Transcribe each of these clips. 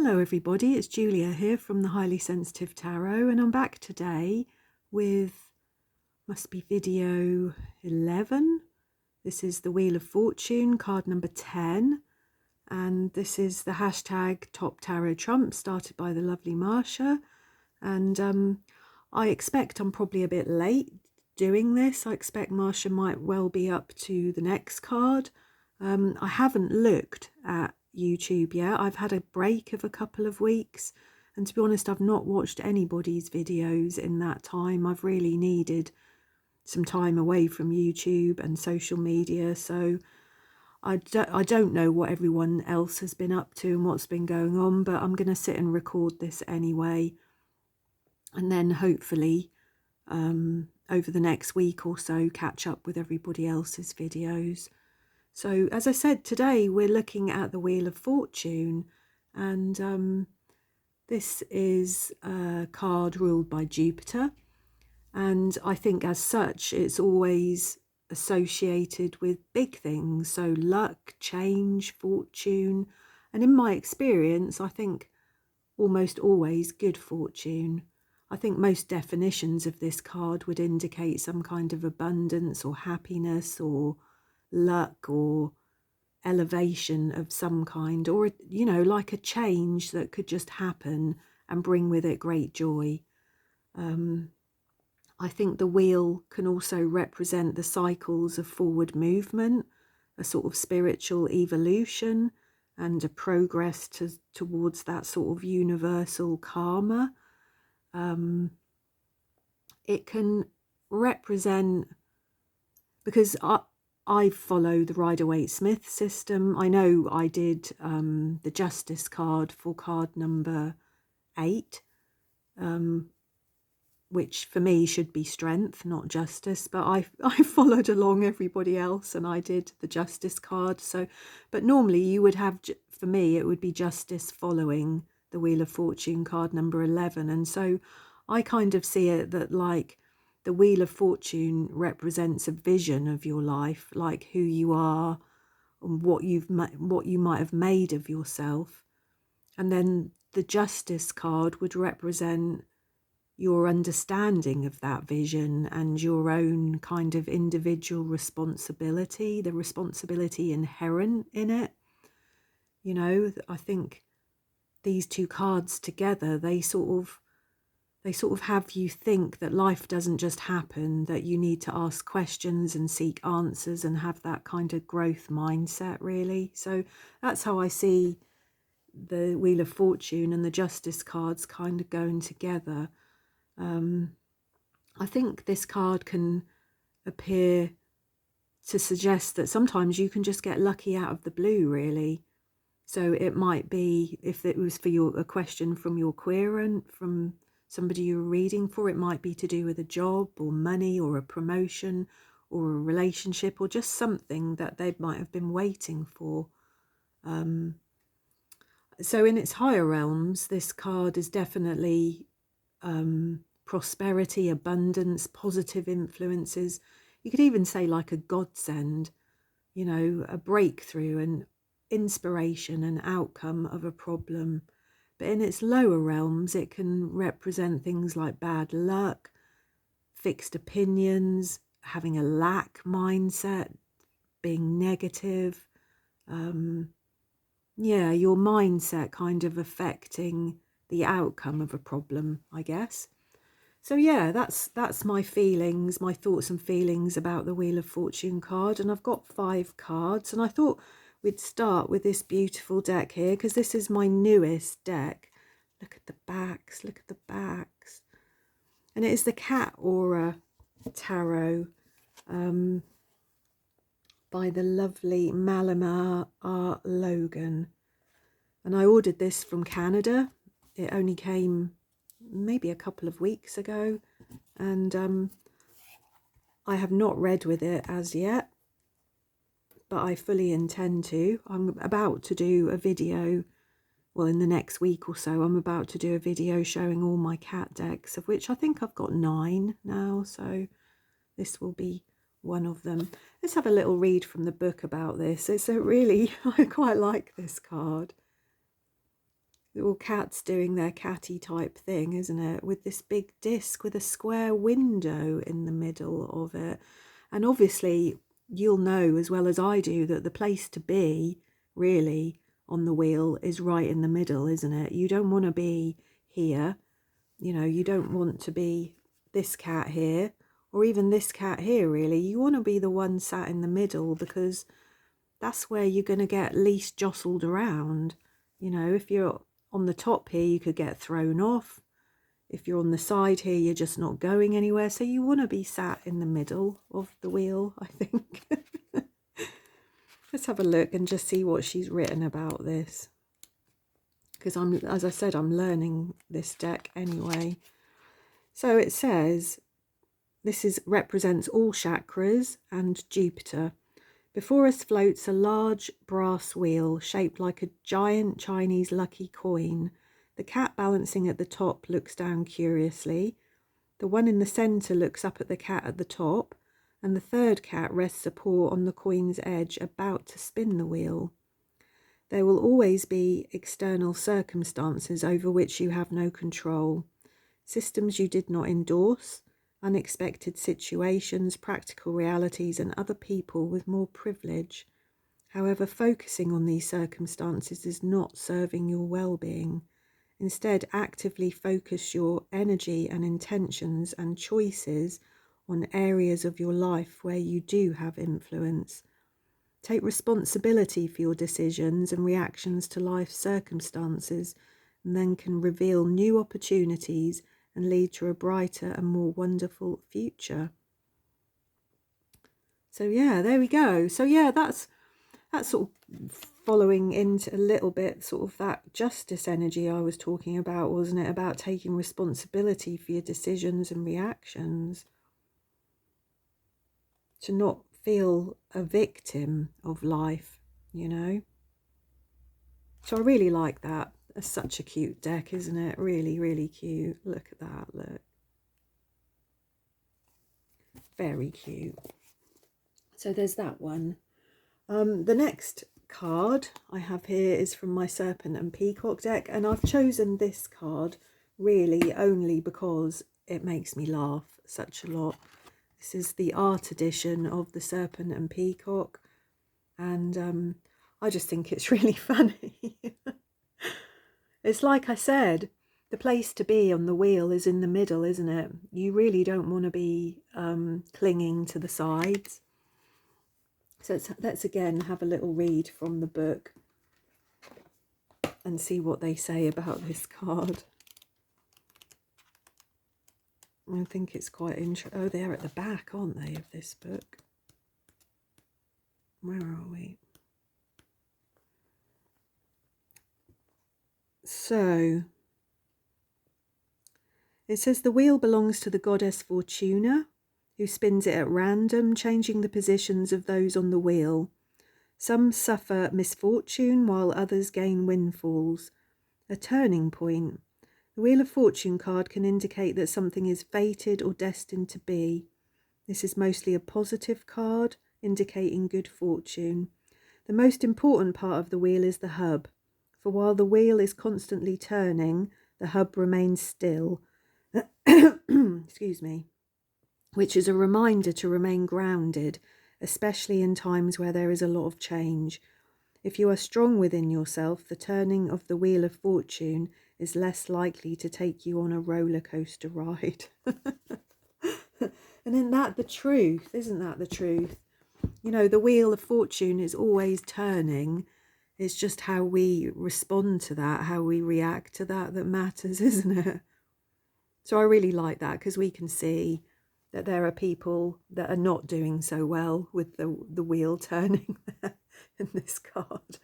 Hello everybody, it's Julia here from the Highly Sensitive Tarot, and I'm back today with, must be video 11. This is the Wheel of Fortune, card number 10, and this is the hashtag Top Tarot Trump, started by the lovely Mascha. And I expect I'm probably a bit late doing this. I expect Mascha might well be up to the next card. I haven't looked at YouTube yet. I've had a break of a couple of weeks, and to be honest, I've not watched anybody's videos in that time. I've really needed some time away from YouTube and social media, so I don't know what everyone else has been up to and what's been going on, but I'm going to sit and record this anyway, and then hopefully over the next week or so catch up with everybody else's videos. So as I said, today we're looking at the Wheel of Fortune, and this is a card ruled by Jupiter, and I think as such it's always associated with big things, so luck, change, fortune, and in my experience I think almost always good fortune. I think most definitions of this card would indicate some kind of abundance or happiness or luck or elevation of some kind, or you know, like a change that could just happen and bring with it great joy. I think the wheel can also represent the cycles of forward movement, a sort of spiritual evolution and a progress towards that sort of universal karma. It can represent, because I follow the Rider-Waite-Smith system. I know I did the Justice card for card number 8, which for me should be Strength, not Justice, but I followed along everybody else and I did the Justice card. So, but normally you would have, for me, it would be Justice following the Wheel of Fortune, card number 11. And so I kind of see it that, like, the Wheel of Fortune represents a vision of your life, like who you are and what you might have made of yourself. And then the Justice card would represent your understanding of that vision and your own kind of individual responsibility, the responsibility inherent in it. You know, I think these two cards together, they sort of have you think that life doesn't just happen, that you need to ask questions and seek answers and have that kind of growth mindset, really. So that's how I see the Wheel of Fortune and the Justice cards kind of going together. I think this card can appear to suggest that sometimes you can just get lucky out of the blue, really. So it might be, if it was for a question from your querent, from somebody you're reading for, it might be to do with a job or money or a promotion or a relationship or just something that they might have been waiting for. So in its higher realms, this card is definitely prosperity, abundance, positive influences. You could even say like a godsend, you know, a breakthrough and inspiration and outcome of a problem. But in its lower realms, it can represent things like bad luck, fixed opinions, having a lack mindset, being negative. Yeah, your mindset kind of affecting the outcome of a problem, I guess. So yeah, that's my feelings, my thoughts and feelings about the Wheel of Fortune card. And I've got 5 cards, and I thought we'd start with this beautiful deck here, because this is my newest deck. Look at the backs, look at the backs. And it is the Cat Aura Tarot by the lovely Malamar R. Logan. And I ordered this from Canada. It only came maybe a couple of weeks ago, and I have not read with it as yet, but I fully intend to. I'm about to do a video, well, in the next week or so, I'm about to do a video showing all my cat decks, of which I think I've got 9 now, so this will be one of them. Let's have a little read from the book about this. It's a really, I quite like this card. all cats doing their catty type thing, isn't it? With this big disc with a square window in the middle of it. And obviously you'll know as well as I do that the place to be really on the wheel is right in the middle, isn't it? You don't want to be here, you know, you don't want to be this cat here or even this cat here, really. You want to be the one sat in the middle, because that's where you're going to get least jostled around. You know, if you're on the top here, you could get thrown off. If you're on the side here, you're just not going anywhere. So you want to be sat in the middle of the wheel, I think. Let's have a look and just see what she's written about this. Because as I said, I'm learning this deck anyway. So it says, this represents all chakras and Jupiter. Before us floats a large brass wheel shaped like a giant Chinese lucky coin. The cat balancing at the top looks down curiously. The one in the centre looks up at the cat at the top, and the third cat rests a paw on the coin's edge, about to spin the wheel. There will always be external circumstances over which you have no control, systems you did not endorse, unexpected situations, practical realities, and other people with more privilege. However, focusing on these circumstances is not serving your well-being. Instead, actively focus your energy and intentions and choices on areas of your life where you do have influence. Take responsibility for your decisions and reactions to life's circumstances, and then can reveal new opportunities and lead to a brighter and more wonderful future. So yeah, there we go. So yeah, that's sort of following into a little bit sort of that justice energy I was talking about, wasn't it? About taking responsibility for your decisions and reactions. To not feel a victim of life, you know. So I really like that. It's such a cute deck, isn't it? Really, really cute. Look at that, look. Very cute. So there's that one. The next card I have here is from my Serpent and Peacock deck, and I've chosen this card really only because it makes me laugh such a lot. This is the art edition of the Serpent and Peacock, and I just think it's really funny. It's like I said, the place to be on the wheel is in the middle, isn't it? You really don't want to be clinging to the sides. So let's again have a little read from the book and see what they say about this card. I think it's quite interesting. Oh, they're at the back, aren't they, of this book? Where are we? So it says the wheel belongs to the goddess Fortuna, who spins it at random, changing the positions of those on the wheel. Some suffer misfortune, while others gain windfalls. A turning point. The Wheel of Fortune card can indicate that something is fated or destined to be. This is mostly a positive card, indicating good fortune. The most important part of the wheel is the hub, for while the wheel is constantly turning, the hub remains still. Excuse me. Which is a reminder to remain grounded, especially in times where there is a lot of change. If you are strong within yourself, the turning of the Wheel of Fortune is less likely to take you on a roller coaster ride. And isn't that the truth? Isn't that the truth? You know, the Wheel of Fortune is always turning. It's just how we respond to that, how we react to that matters, isn't it? So I really like that, because we can see that there are people that are not doing so well with the wheel turning in this card.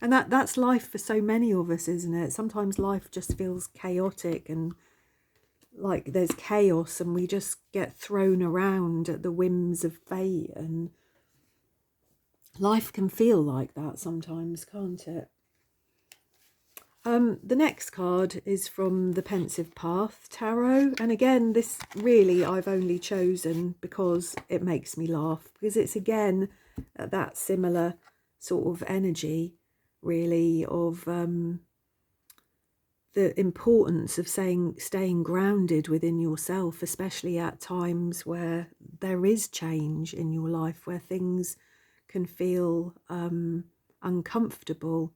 And that's life for so many of us, isn't it? Sometimes life just feels chaotic and like there's chaos, and we just get thrown around at the whims of fate, and life can feel like that sometimes, can't it? The next card is from the Pensive Path Tarot, and again, this really I've only chosen because it makes me laugh, because it's again that similar sort of energy, really, of the importance of staying grounded within yourself, especially at times where there is change in your life, where things can feel uncomfortable.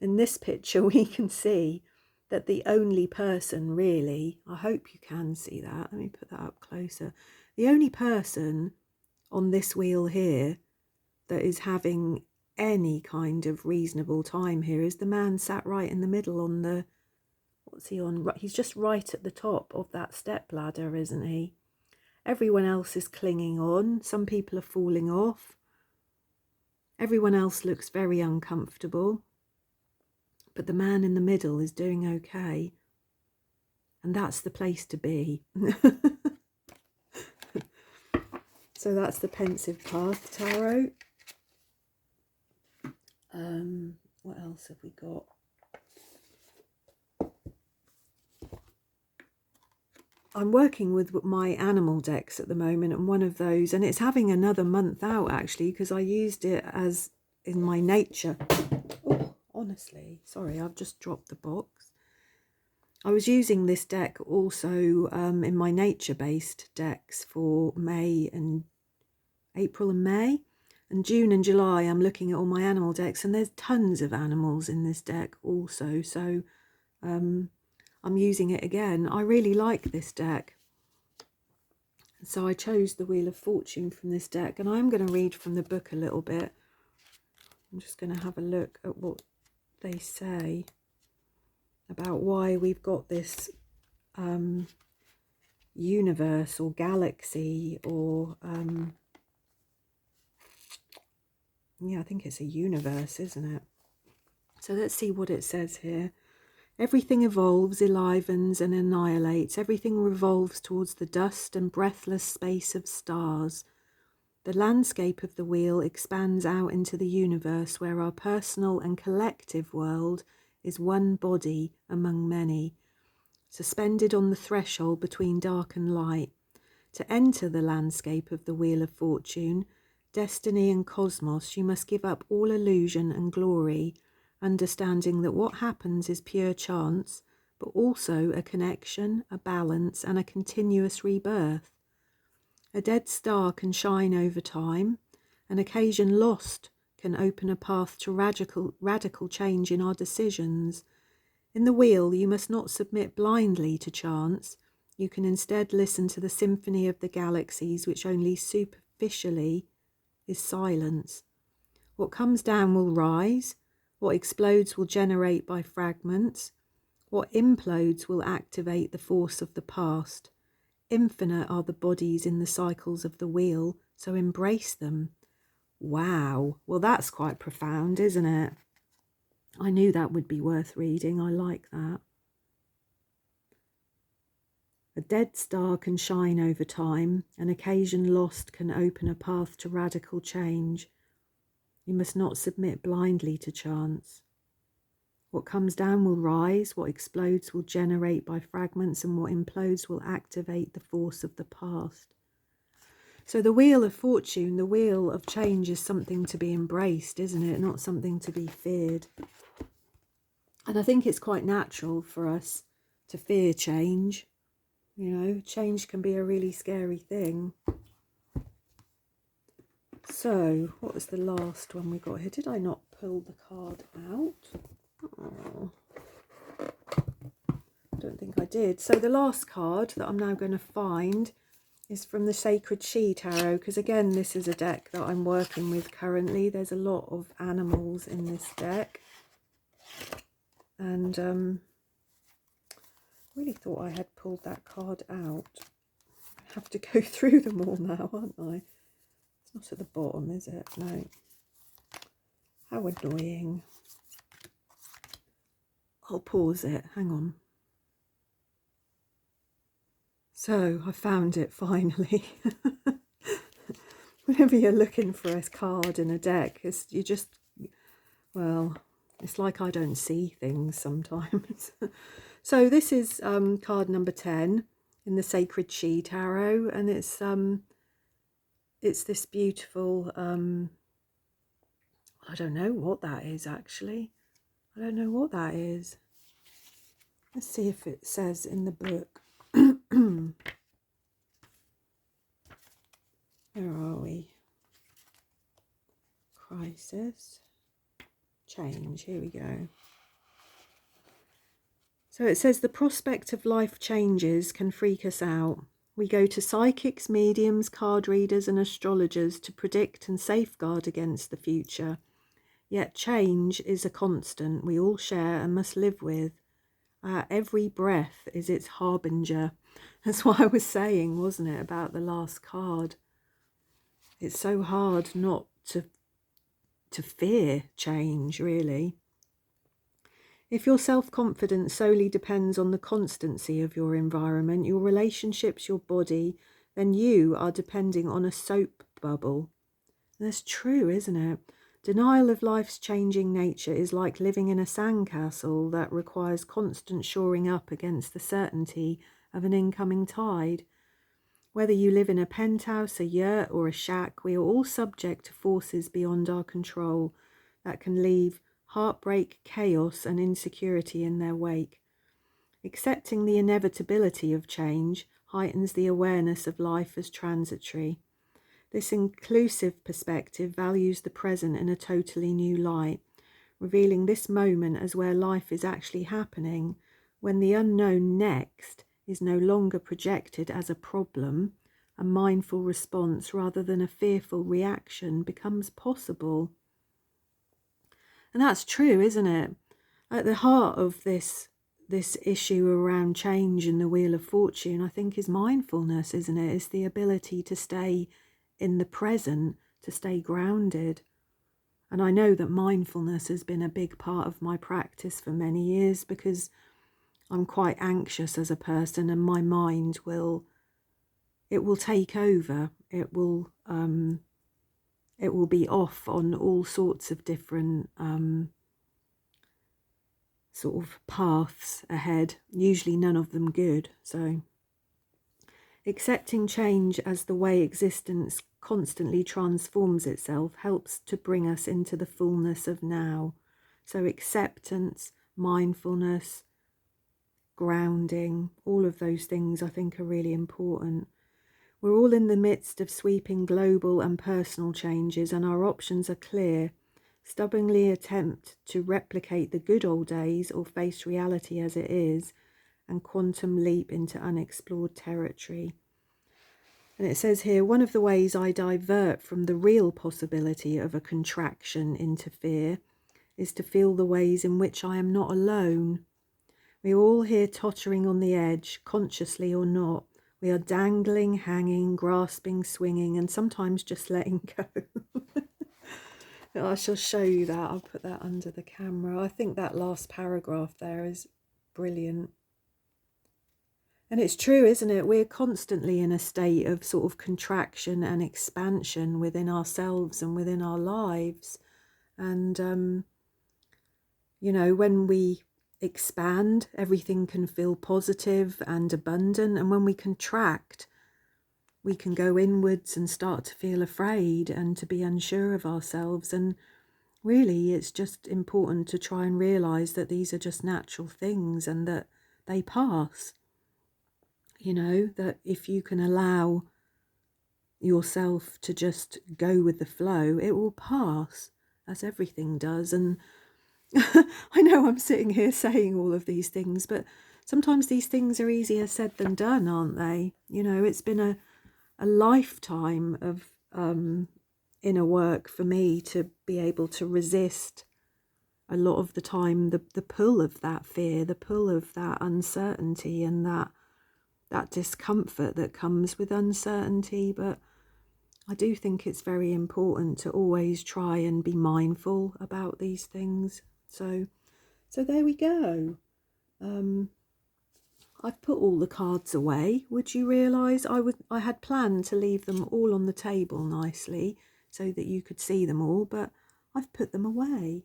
In this picture, we can see that the only person really, I hope you can see that, let me put that up closer, the only person on this wheel here that is having any kind of reasonable time here is the man sat right in the middle on the, what's he on? He's just right at the top of that step ladder, isn't he? Everyone else is clinging on. Some people are falling off. Everyone else looks very uncomfortable. But the man in the middle is doing okay. And that's the place to be. So that's the Pensive Path Tarot. What else have we got? I'm working with my animal decks at the moment, and one of those, and it's having another month out actually, because I used it as in my nature. Oh, honestly, sorry, I've just dropped the box. I was using this deck also in my nature-based decks for April and May. And June and July, I'm looking at all my animal decks, and there's tons of animals in this deck also. So I'm using it again. I really like this deck. So I chose the Wheel of Fortune from this deck, and I'm going to read from the book a little bit. I'm just going to have a look at what they say about why we've got this universe or galaxy or yeah, I think it's a universe, isn't it? So let's see what it says here. Everything evolves, enlivens and annihilates. Everything revolves towards the dust and breathless space of stars. The landscape of the wheel expands out into the universe where our personal and collective world is one body among many, suspended on the threshold between dark and light. To enter the landscape of the Wheel of Fortune, destiny and cosmos, you must give up all illusion and glory, understanding that what happens is pure chance, but also a connection, a balance, and a continuous rebirth. A dead star can shine over time. An occasion lost can open a path to radical change in our decisions. In the wheel, you must not submit blindly to chance. You can instead listen to the symphony of the galaxies, which only superficially is silence. What comes down will rise. What explodes will generate by fragments. What implodes will activate the force of the past. Infinite are the bodies in the cycles of the wheel, so embrace them. Wow. Well, that's quite profound, isn't it? I knew that would be worth reading. I like that. A dead star can shine over time. An occasion lost can open a path to radical change. You must not submit blindly to chance. What comes down will rise. What explodes will generate by fragments, and what implodes will activate the force of the past. So the Wheel of Fortune, the wheel of change, is something to be embraced, isn't it? Not something to be feared. And I think it's quite natural for us to fear change. You know, change can be a really scary thing. So, what was the last one we got here? Did I not pull the card out? Oh, I don't think I did. So the last card that I'm now going to find is from the Sacred She Tarot, because again, this is a deck that I'm working with currently. There's a lot of animals in this deck. And really thought I had pulled that card out. I have to go through them all now, aren't I? It's not at the bottom, is it? No. How annoying. I'll pause it. Hang on. So, I found it finally. Whenever you're looking for a card in a deck, you just, well, it's like I don't see things sometimes. So this is card number 10 in the Sacred She Tarot, and it's this beautiful, I don't know what that is actually. I don't know what that is. Let's see if it says in the book. Where are we? Crisis. Change. Here we go. So it says the prospect of life changes can freak us out. We go to psychics, mediums, card readers and astrologers to predict and safeguard against the future. Yet change is a constant we all share and must live with. Our every breath is its harbinger. That's what I was saying, wasn't it, about the last card? It's so hard not to fear change, really. If your self-confidence solely depends on the constancy of your environment, your relationships, your body, then you are depending on a soap bubble. And that's true, isn't it? Denial of life's changing nature is like living in a sandcastle that requires constant shoring up against the certainty of an incoming tide. Whether you live in a penthouse, a yurt, or a shack, we are all subject to forces beyond our control that can leave heartbreak, chaos, and insecurity in their wake. Accepting the inevitability of change heightens the awareness of life as transitory. This inclusive perspective values the present in a totally new light, revealing this moment as where life is actually happening, when the unknown next is no longer projected as a problem. A mindful response rather than a fearful reaction becomes possible. And that's true, isn't it? At the heart of this issue around change and the Wheel of Fortune, I think, is mindfulness, isn't it? It's the ability to stay in the present, to stay grounded. And I know that mindfulness has been a big part of my practice for many years, because I'm quite anxious as a person, and my mind will take over. It will be off on all sorts of different sort of paths ahead, usually none of them good. So accepting change as the way existence constantly transforms itself helps to bring us into the fullness of now. So acceptance, mindfulness, grounding, all of those things I think are really important. We're all in the midst of sweeping global and personal changes, and our options are clear. Stubbornly attempt to replicate the good old days or face reality as it is, and quantum leap into unexplored territory. And it says here, one of the ways I divert from the real possibility of a contraction into fear is to feel the ways in which I am not alone. We are all here tottering on the edge, consciously or not. We are dangling, hanging, grasping, swinging, and sometimes just letting go. I shall show you that. I'll put that under the camera. I think that last paragraph there is brilliant. And it's true, isn't it? We're constantly in a state of sort of contraction and expansion within ourselves and within our lives. And, you know, when we expand, everything can feel positive and abundant. And when we contract, we can go inwards and start to feel afraid and to be unsure of ourselves. And really, it's just important to try and realize that these are just natural things and that they pass. You know, that if you can allow yourself to just go with the flow, it will pass, as everything does. And I know I'm sitting here saying all of these things, but sometimes these things are easier said than done, aren't they? You know, it's been a lifetime of inner work for me to be able to resist a lot of the time the pull of that fear, the pull of that uncertainty, and that discomfort that comes with uncertainty. But I do think it's very important to always try and be mindful about these things. So there we go. I've put all the cards away. Would you realise I had planned to leave them all on the table nicely so that you could see them all, but I've put them away.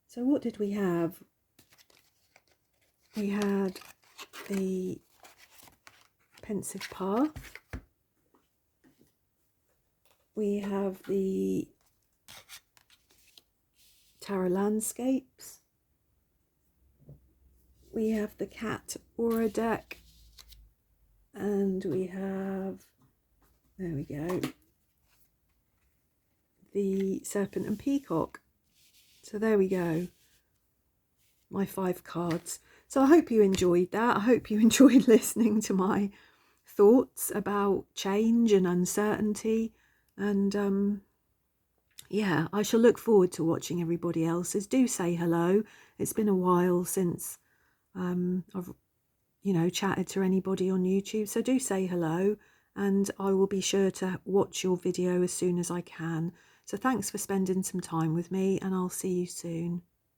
So what did we have? We had the Pensive Path. We have the Tarot Landscapes. we have the cat aura deck, and we have, there we go, the Serpent and Peacock. So there we go, my 5 cards. So I hope you enjoyed that. I hope you enjoyed listening to my thoughts about change and uncertainty. And yeah, I shall look forward to watching everybody else's. Do say hello. It's been a while since I've chatted to anybody on YouTube, so do say hello, and I will be sure to watch your video as soon as I can. So thanks for spending some time with me, and I'll see you soon.